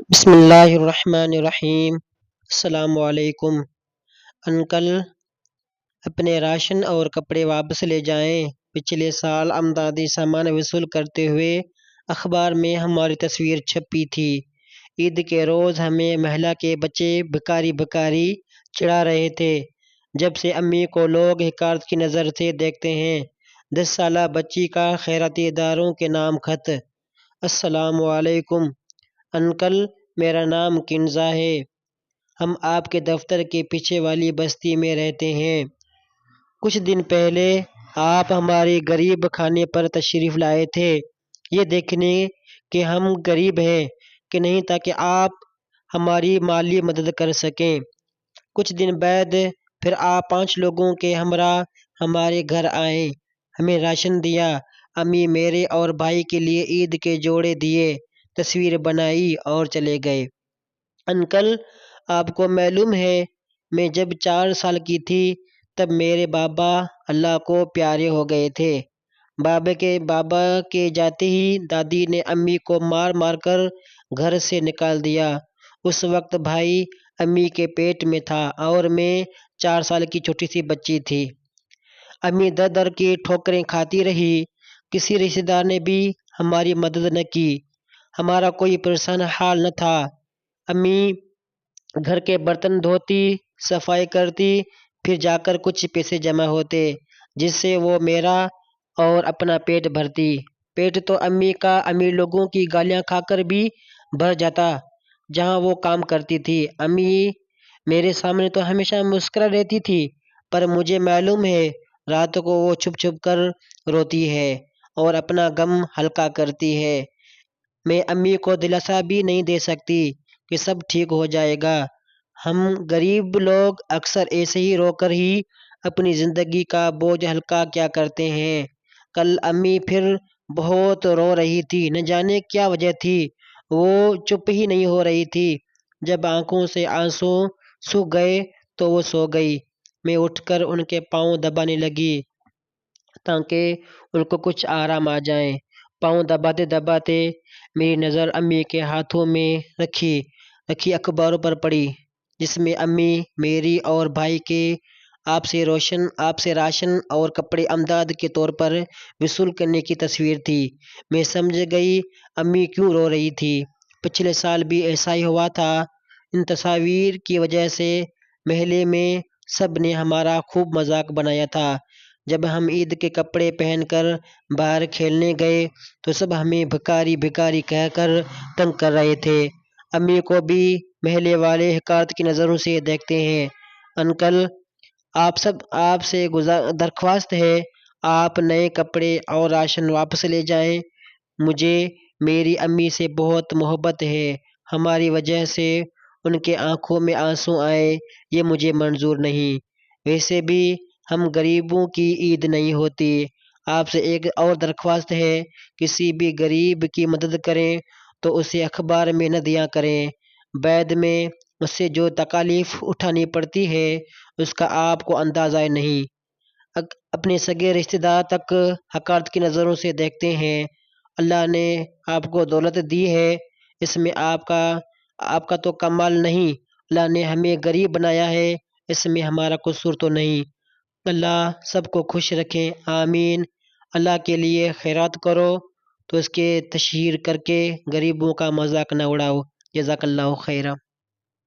بسم اللہ الرحمن الرحیم۔ السلام علیکم انکل، اپنے راشن اور کپڑے واپس لے جائیں۔ پچھلے سال امدادی سامان وصول کرتے ہوئے اخبار میں ہماری تصویر چھپی تھی۔ عید کے روز ہمیں محلہ کے بچے بھکاری بھکاری چڑھا رہے تھے۔ جب سے امی کو لوگ حقارت کی نظر سے دیکھتے ہیں۔ 10 سالہ بچی کا خیراتی اداروں کے نام خط۔ السلام علیکم انکل، میرا نام کنزا ہے۔ ہم آپ کے دفتر کے پیچھے والی بستی میں رہتے ہیں۔ کچھ دن پہلے آپ ہمارے غریب خانے پر تشریف لائے تھے، یہ دیکھنے کہ ہم غریب ہیں کہ نہیں تاکہ آپ ہماری مالی مدد کر سکیں۔ کچھ دن بعد پھر آپ 5 لوگوں کے ہمراہ ہمارے گھر آئے، ہمیں راشن دیا، امی میرے اور بھائی کے لیے عید کے جوڑے دیے، تصویر بنائی اور چلے گئے۔ انکل، آپ کو معلوم ہے میں جب 4 سال کی تھی تب میرے بابا اللہ کو پیارے ہو گئے تھے۔ بابا کے جاتے ہی دادی نے امی کو مار مار کر گھر سے نکال دیا۔ اس وقت بھائی امی کے پیٹ میں تھا اور میں 4 سال کی چھوٹی سی بچی تھی۔ امی در در کی ٹھوکریں کھاتی رہی، کسی رشتہ دار نے بھی ہماری مدد نہ کی، ہمارا کوئی پریشان حال نہ تھا۔ امی گھر کے برتن دھوتی، صفائی کرتی، پھر جا کر کچھ پیسے جمع ہوتے جس سے وہ میرا اور اپنا پیٹ بھرتی۔ پیٹ تو امی کا امیر لوگوں کی گالیاں کھا کر بھی بھر جاتا جہاں وہ کام کرتی تھی۔ امی میرے سامنے تو ہمیشہ مسکرا رہتی تھی، پر مجھے معلوم ہے رات کو وہ چھپ چھپ کر روتی ہے اور اپنا غم ہلکا کرتی ہے۔ میں امی کو دلاسا بھی نہیں دے سکتی کہ سب ٹھیک ہو جائے گا۔ ہم غریب لوگ اکثر ایسے ہی رو کر ہی اپنی زندگی کا بوجھ ہلکا کیا کرتے ہیں۔ کل امی پھر بہت رو رہی تھی، نہ جانے کیا وجہ تھی، وہ چپ ہی نہیں ہو رہی تھی۔ جب آنکھوں سے آنسو سوکھ گئے تو وہ سو گئی۔ میں اٹھ کر ان کے پاؤں دبانے لگی تاکہ ان کو کچھ آرام آ جائے۔ پاؤں دباتے دباتے میری نظر امی کے ہاتھوں میں رکھی اخباروں پر پڑی، جس میں امی میری اور بھائی کے آپ سے راشن اور کپڑے امداد کے طور پر وصول کرنے کی تصویر تھی۔ میں سمجھ گئی امی کیوں رو رہی تھی۔ پچھلے سال بھی ایسا ہی ہوا تھا۔ ان تصاویر کی وجہ سے محلے میں سب نے ہمارا خوب مذاق بنایا تھا۔ جب ہم عید کے کپڑے پہن کر باہر کھیلنے گئے تو سب ہمیں بھکاری بھکاری کہہ کر تنگ کر رہے تھے۔ امی کو بھی محلے والے حقارت کی نظروں سے دیکھتے ہیں۔ انکل، آپ سے درخواست ہے، آپ نئے کپڑے اور راشن واپس لے جائیں۔ مجھے میری امی سے بہت محبت ہے، ہماری وجہ سے ان کے آنکھوں میں آنسو آئے یہ مجھے منظور نہیں۔ ویسے بھی ہم غریبوں کی عید نہیں ہوتی۔ آپ سے ایک اور درخواست ہے، کسی بھی غریب کی مدد کریں تو اسے اخبار میں نہ دیا کریں، بعد میں اس سے جو تکالیف اٹھانی پڑتی ہے اس کا آپ کو اندازہ نہیں۔ اپنے سگے رشتہ دار تک حقارت کی نظروں سے دیکھتے ہیں۔ اللہ نے آپ کو دولت دی ہے، اس میں آپ کا تو کمال نہیں، اللہ نے ہمیں غریب بنایا ہے، اس میں ہمارا قصور تو نہیں۔ اللہ سب کو خوش رکھیں، آمین۔ اللہ کے لیے خیرات کرو تو اس کے تشہیر کر کے غریبوں کا مذاق نہ اڑاؤ۔ جزاک اللہ خیرہ۔